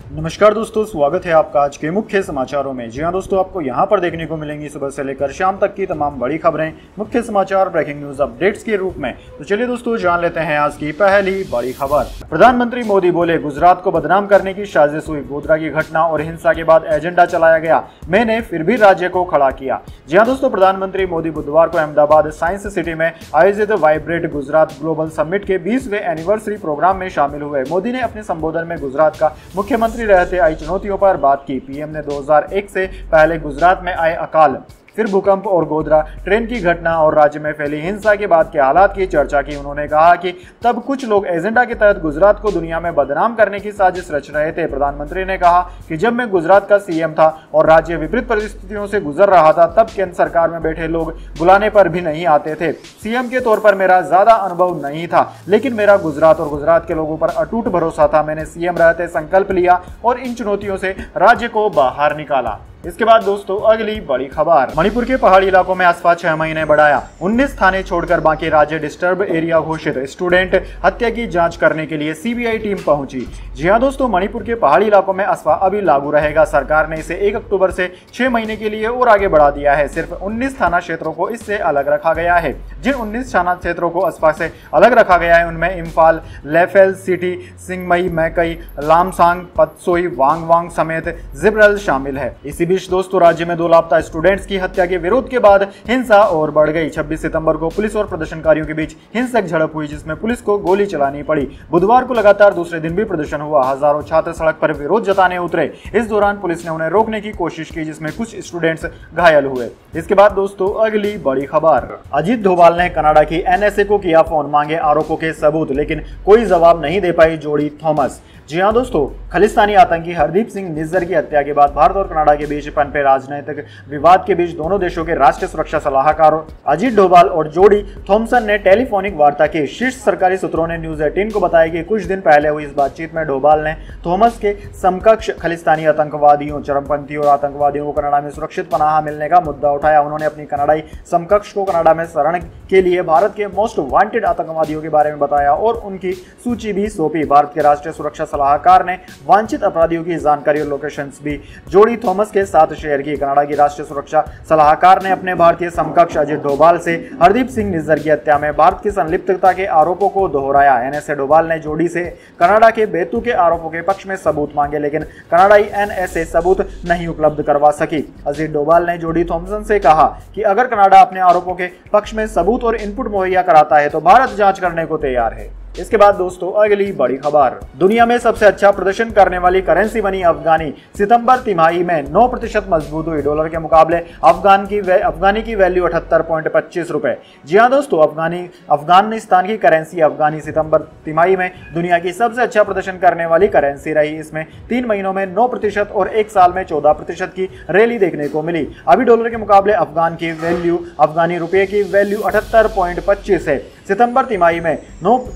नमस्कार दोस्तों, स्वागत है आपका आज के मुख्य समाचारों में। जी हां दोस्तों, आपको यहां पर देखने को मिलेंगी सुबह से लेकर शाम तक की तमाम बड़ी खबरें, मुख्य समाचार, ब्रेकिंग न्यूज अपडेट्स के रूप में। तो चलिए दोस्तों, जान लेते हैं आज की पहली बड़ी खबर। प्रधानमंत्री मोदी बोले, गुजरात को बदनाम करने की साजिश हुई। गोधरा की घटना और हिंसा के बाद एजेंडा चलाया गया, मैंने फिर भी राज्य को खड़ा किया। जी हां दोस्तों, प्रधानमंत्री मोदी बुधवार को अहमदाबाद साइंस सिटी में आयोजित वाइब्रेट गुजरात ग्लोबल समिट के 20वें एनिवर्सरी प्रोग्राम में शामिल हुए। मोदी ने अपने संबोधन में गुजरात का मुख्यमंत्री रहते आई चुनौतियों पर बात की। पीएम ने 2001 से पहले गुजरात में आए अकाल, फिर भूकंप और गोधरा ट्रेन की घटना और राज्य में फैली हिंसा के बाद के हालात की चर्चा की। उन्होंने कहा कि तब कुछ लोग एजेंडा के तहत गुजरात को दुनिया में बदनाम करने की साजिश रच रहे थे। प्रधानमंत्री ने कहा कि जब मैं गुजरात का सीएम था और राज्य विपरीत परिस्थितियों से गुजर रहा था, तब केंद्र सरकार में बैठे लोग बुलाने पर भी नहीं आते थे। सीएम के तौर पर मेरा ज्यादा अनुभव नहीं था, लेकिन मेरा गुजरात और गुजरात के लोगों पर अटूट भरोसा था। मैंने सीएम रहते संकल्प लिया और इन चुनौतियों से राज्य को बाहर निकाला। इसके बाद दोस्तों, अगली बड़ी खबर। मणिपुर के पहाड़ी इलाकों में अफवाह 6 महीने बढ़ाया, 19 थाने छोड़कर बाकी राज्य डिस्टर्ब एरिया घोषित। स्टूडेंट हत्या की जांच करने के लिए सीबीआई टीम पहुंची। जी हां दोस्तों, मणिपुर के पहाड़ी इलाकों में अफवाह अभी लागू रहेगा। सरकार ने इसे 1 अक्टूबर से 6 महीने के लिए और आगे बढ़ा दिया है। सिर्फ 19 थाना क्षेत्रों को इससे अलग रखा गया है। जिन 19 थाना क्षेत्रों को अफवाह से अलग रखा गया है, उनमें इम्फाल, लेफेल सिटी, सिंगमई, मैकई, लामसांग, पतसोई, वांगवांग समेत जिब्रल शामिल है। इसी दोस्तों, राज्य में 2 लापता स्टूडेंट्स की हत्या के विरोध के बाद हिंसा और बढ़ गई। 26 सितंबर को पुलिस और प्रदर्शनकारियों के बीच हिंसक झड़प हुई, जिसमें पुलिस को गोली चलानी पड़ी। बुधवार को लगातार दूसरे दिन भी प्रदर्शन हुआ। हजारों छात्र सड़क पर विरोध जताने उतरे। इस दौरान पुलिस ने उन्हें रोकने की कोशिश की, जिसमें कुछ स्टूडेंट्स घायल हुए। इसके बाद दोस्तों, अगली बड़ी खबर। अजीत डोभाल ने कनाडा की एनएसए को किया फोन, मांगे आरोपों के सबूत, लेकिन कोई जवाब नहीं दे पाई जोड़ी थॉमस। जी हां दोस्तों, खालिस्तानी आतंकी हरदीप सिंह निज्जर की हत्या के बाद भारत और कनाडा के बीच पनपे राजनीतिक विवाद के बीच दोनों देशों के राष्ट्रीय सुरक्षा सलाहकार अजीत डोभाल और जोडी थॉमसन ने टेलीफोनिक वार्ता की। शीर्ष सरकारी सूत्रों ने न्यूज 18 को बताया कि कुछ दिन पहले हुई इस बातचीत में डोभाल ने थॉमस के समकक्ष खालिस्तानी आतंकवादियों, चरमपंथियों और आतंकवादियों को कनाडा में सुरक्षित पनाह मिलने का मुद्दा उठाया। उन्होंने अपनी कनाडाई समकक्ष को कनाडा में शरण के लिए भारत के मोस्ट वांटेड आतंकवादियों के बारे में बताया और उनकी सूची भी सौंपी। भारत के राष्ट्रीय सुरक्षा सलाहकार ने वांछित अपराधियों की जानकारी और लोकेशंस भी जोडी थॉमस के साथ शेयर की। कनाडा की राष्ट्रीय सुरक्षा सलाहकार ने अपने भारतीय समकक्ष अजीत डोभाल से हरदीप सिंह निज्जर की हत्या में भारत की संलिप्तता के आरोपों को दोहराया। एनएसए डोभाल ने जोडी से कनाडा के बेतु के आरोपों के पक्ष में सबूत मांगे, लेकिन कनाडाई एनएसए सबूत नहीं उपलब्ध करवा सकी। अजीत डोभाल ने जोडी थॉमसन से कहा कि अगर कनाडा अपने आरोपों के पक्ष में सबूत और इनपुट मुहैया कराता है तो भारत जांच करने को तैयार है। इसके बाद दोस्तों, अगली बड़ी खबर। दुनिया में सबसे अच्छा प्रदर्शन करने वाली करेंसी बनी अफगानी। सितंबर तिमाही में 9% मजबूत हुई। डॉलर के मुकाबले अफगानी की वैल्यू 78.25 रुपए। जी हां दोस्तों, अफगानिस्तान की करेंसी अफगानी सितंबर तिमाही में दुनिया की सबसे अच्छा प्रदर्शन करने वाली करेंसी रही। इसमें 3 महीनों में 9% और 1 साल में 14% की रैली देखने को मिली। अभी डॉलर के मुकाबले अफगानी रुपये की वैल्यू 78.25 है। सितंबर तिमाही में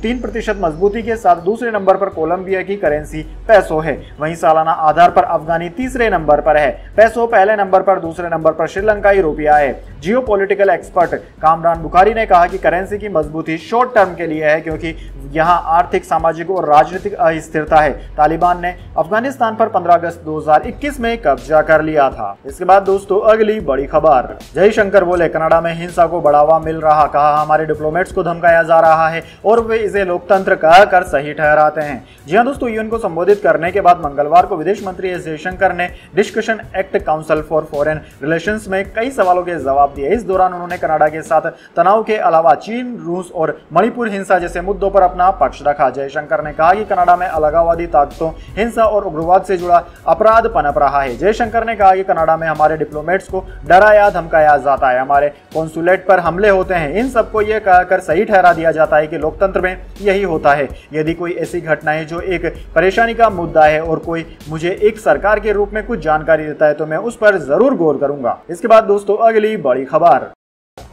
3% मजबूती के साथ दूसरे नंबर पर कोलंबिया की करेंसी पैसो है। वहीं सालाना आधार पर अफगानी तीसरे नंबर पर है। पैसो पहले नंबर पर, दूसरे नंबर पर श्रीलंकाई रुपया है। जियोपॉलिटिकल एक्सपर्ट कामरान बुखारी ने कहा कि करेंसी की मजबूती शॉर्ट टर्म के लिए है, क्योंकि यहां आर्थिक, सामाजिक और राजनीतिक अस्थिरता है। तालिबान ने अफगानिस्तान पर 15 अगस्त 2021 में कब्जा कर लिया था। इसके बाद दोस्तों, अगली बड़ी खबर। जयशंकर बोले, कनाडा में हिंसा को बढ़ावा मिल रहा। कहा, हमारे डिप्लोमेट्स को धमकाया जा रहा है और वे इसे लोकतंत्र कहकर सही ठहराते हैं। जी हां दोस्तों, यूएन को संबोधित करने के बाद मंगलवार को विदेश मंत्री एस जयशंकर ने discussion act council for foreign relations में कई सवालों के जवाब दिए। इस दौरान उन्होंने कनाडा के साथ तनाव के अलावा चीन, रूस और मणिपुर हिंसा जैसे मुद्दों पर अपना पक्ष रखा। जयशंकर ने कहा कि कनाडा में अलगाववादी ताकतों, हिंसा और उग्रवाद से जुड़ा अपराध पनप रहा है। जयशंकर ने कहा कि कनाडा में हमारे डिप्लोमेट्स को डराया धमकाया जाता है, हमारे कॉन्सुलेट पर हमले होते हैं। इन सबको यह कहकर सही ठहरा दिया जाता है कि लोकतंत्र में यही होता है। यदि कोई ऐसी घटना है जो एक परेशानी का मुद्दा है और कोई मुझे एक सरकार के रूप में कुछ जानकारी देता है तो मैं उस पर जरूर गौर करूंगा। इसके बाद दोस्तों, अगली बड़ी खबर।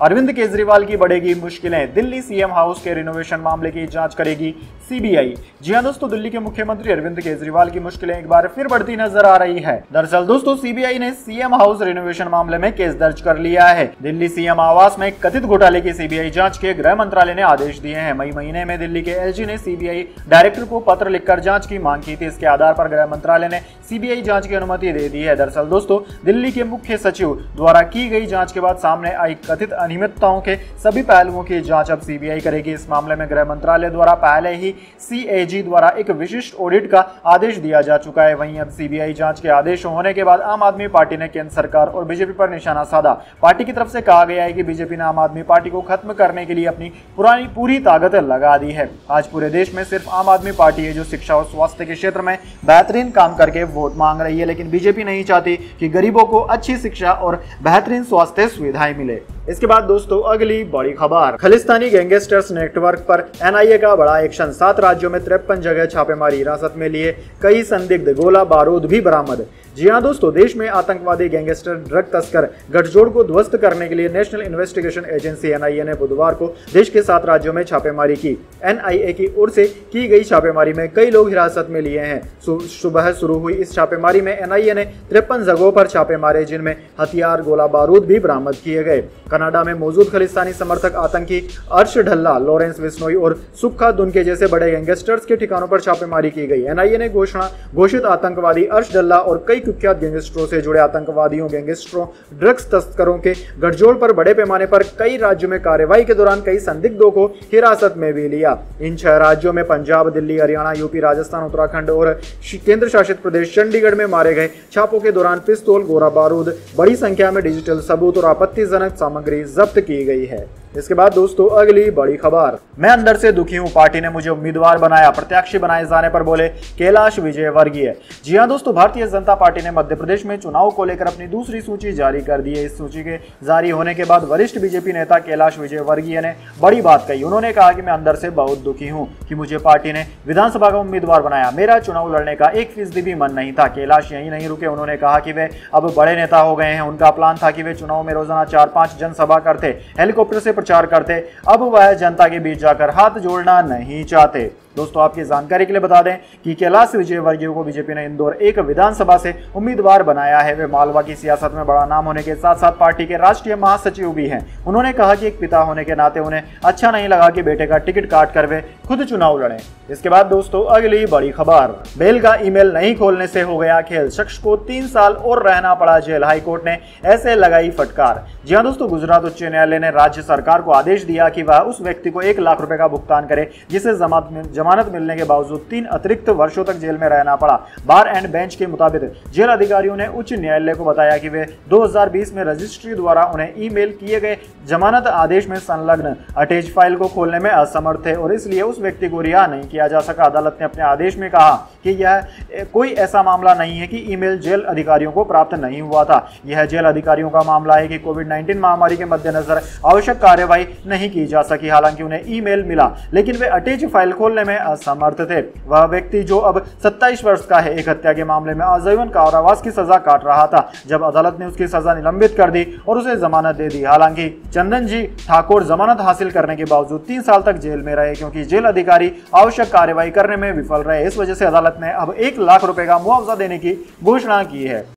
अरविंद केजरीवाल की बढ़ेगी मुश्किलें, दिल्ली सीएम हाउस के रिनोवेशन मामले की जांच करेगी सीबीआई। जी हां दोस्तों, दिल्ली के मुख्यमंत्री अरविंद केजरीवाल की मुश्किलें एक बार फिर बढ़ती नजर आ रही है। दरअसल दोस्तों, सीबीआई ने सीएम हाउस रिनोवेशन मामले में केस दर्ज कर लिया है। दिल्ली सीएम आवास में कथित घोटाले की सीबीआई जांच के गृह मंत्रालय ने आदेश दिए हैं। मई महीने में दिल्ली के एलजी ने सीबीआई डायरेक्टर को पत्र लिखकर जांच की मांग की थी। इसके आधार पर गृह मंत्रालय ने सीबीआई जांच की अनुमति दे दी है। दरअसल दोस्तों, दिल्ली के मुख्य सचिव द्वारा की गई जांच के बाद सामने आई कथित अनियमितताओं के सभी पहलुओं की जांच अब सीबीआई करेगी। इस मामले में गृह मंत्रालय द्वारा पहले ही सीएजी द्वारा एक विशिष्ट ऑडिट का आदेश दिया जा चुका है। वहीं अब सीबीआई जांच के आदेश होने के बाद आम आदमी पार्टी ने केंद्र सरकार और बीजेपी पर निशाना साधा। पार्टी की तरफ से कहा गया है कि बीजेपी ने आम आदमी पार्टी को खत्म करने के लिए अपनी पूरी ताकत लगा दी है। आज पूरे देश में सिर्फ आम आदमी पार्टी है जो शिक्षा और स्वास्थ्य के क्षेत्र में बेहतरीन काम करके वोट मांग रही है, लेकिन बीजेपी नहीं चाहती कि गरीबों को अच्छी शिक्षा और बेहतरीन स्वास्थ्य सुविधाएं मिले। इसके बाद दोस्तों, अगली बड़ी खबर, खालिस्तानी गैंगस्टर्स नेटवर्क पर एनआईए का बड़ा एक्शन। 7 राज्यों में 53 जगह छापेमारी, हिरासत में लिए कई संदिग्ध, गोला बारूद भी बरामद। जी हां दोस्तों, देश में आतंकवादी गैंगस्टर ड्रग तस्कर गठजोड़ को ध्वस्त करने के लिए नेशनल इन्वेस्टिगेशन एजेंसी एनआईए ने बुधवार को देश के 7 राज्यों में छापेमारी की। एनआईए की ओर से की गई छापेमारी में कई लोग हिरासत में लिए हैं। सुबह शुरू हुई इस छापेमारी में एनआईए ने 53 जगहों पर छापे मारे, जिनमें हथियार, गोला बारूद भी बरामद किए गए। कनाडा में मौजूद खालिस्तानी समर्थक आतंकी अर्श ढल्ला, लॉरेंस बिश्नोई और सुक्खा दुनके जैसे बड़े गैंगस्टर्स के ठिकानों पर छापेमारी की गई। एनआईए ने घोषित आतंकवादी अर्श ढल्ला और कई कुख्यात गैंगस्टरों से जुड़े आतंकवादियों, गैंगस्टरों, ड्रग्स तस्करों के गठजोड़ पर बड़े पैमाने पर कई राज्यों में कार्रवाई के दौरान कई संदिग्धों को हिरासत में भी लिया। इन 6 राज्यों में पंजाब, दिल्ली, हरियाणा, यूपी, राजस्थान, उत्तराखंड और केंद्र शासित प्रदेश चंडीगढ़ में मारे गए छापों के दौरान पिस्तौल, गोला बारूद, बड़ी संख्या में डिजिटल सबूत और आपत्तिजनक सामग्री जब्त की गई है। इसके बाद दोस्तों, अगली बड़ी खबर, मैं अंदर से दुखी हूं, पार्टी ने मुझे उम्मीदवार बनाया, प्रत्याशी बनाए जाने पर बोले कैलाश विजयवर्गीय। जी हां दोस्तों, भारतीय जनता पार्टी ने मध्य प्रदेश में चुनाव को लेकर अपनी दूसरी सूची जारी कर दी है। इस सूची के जारी होने के बाद वरिष्ठ बीजेपी नेता कैलाश विजयवर्गीय ने बड़ी बात कही। उन्होंने कहा कि मैं अंदर से बहुत दुखी हूं कि मुझे पार्टी ने विधानसभा का उम्मीदवार बनाया। मेरा चुनाव लड़ने का 1% भी मन नहीं था। कैलाश यही नहीं रुके, उन्होंने कहा कि वे अब बड़े नेता हो गए हैं। उनका प्लान था कि वे चुनाव में रोजाना 4-5 जनसभा करते, हेलीकॉप्टर से प्रचार करते। अब वह जनता के बीच जाकर हाथ जोड़ना नहीं चाहते। दोस्तों, आपकी जानकारी के लिए बता दें कि कैलाश विजयवर्गीय को बीजेपी ने इंदौर 1 विधानसभा से उम्मीदवार बनाया है। वे मालवा की सियासत में बड़ा नाम होने के साथ साथ पार्टी के राष्ट्रीय महासचिव भी हैं। उन्होंने कहा कि एक पिता होने के नाते उन्हें अच्छा नहीं लगा कि बेटे का टिकट काट कर वे खुद चुनाव लड़े। इसके बाद दोस्तों, अगली बड़ी खबर, बेल का ईमेल नहीं खोलने से हो गया खेल, शख्स को 3 साल और रहना पड़ा जेल, हाईकोर्ट ने ऐसे लगाई फटकार। जी हां दोस्तों, गुजरात उच्च न्यायालय ने राज्य सरकार को आदेश दिया कि वह उस व्यक्ति को 1 लाख रुपए का भुगतान करे जिसे जमानत मिलने के बावजूद 3 अतिरिक्त वर्षों तक जेल में रहना पड़ा। बार एंड बेंच के मुताबिक जेल अधिकारियों ने उच्च न्यायालय को बताया कि वे 2020 में रजिस्ट्री द्वारा उन्हें ईमेल किए गए जमानत आदेश में संलग्न अटैच फाइल को खोलने में असमर्थ थे और इसलिए उस व्यक्ति को रिहा नहीं किया जा सका। अदालत ने अपने आदेश में कहा कि यह कोई ऐसा मामला नहीं है कि ईमेल जेल अधिकारियों को प्राप्त नहीं हुआ था। यह जेल अधिकारियों का मामला है कि कोविड-19 महामारी के मद्देनजर आवश्यक कार्यवाही नहीं की जा सकी। हालांकि उन्हें ईमेल मिला, लेकिन वे अटैच फाइल खोलने में असमर्थ थे। वह व्यक्ति जो अब 27 वर्ष का है, एक हत्या के मामले में आजीवन कारावास की सजा काट रहा था, जब अदालत ने उसकी सजा निलंबित कर दी और उसे जमानत दे दी। हालांकि चंदन जी ठाकुर जमानत हासिल करने के बावजूद 3 साल तक जेल में रहे क्योंकि जेल अधिकारी आवश्यक कार्यवाही करने में विफल रहे। इस वजह से अदालत ने अब 1 लाख रुपए का मुआवजा देने की घोषणा की है।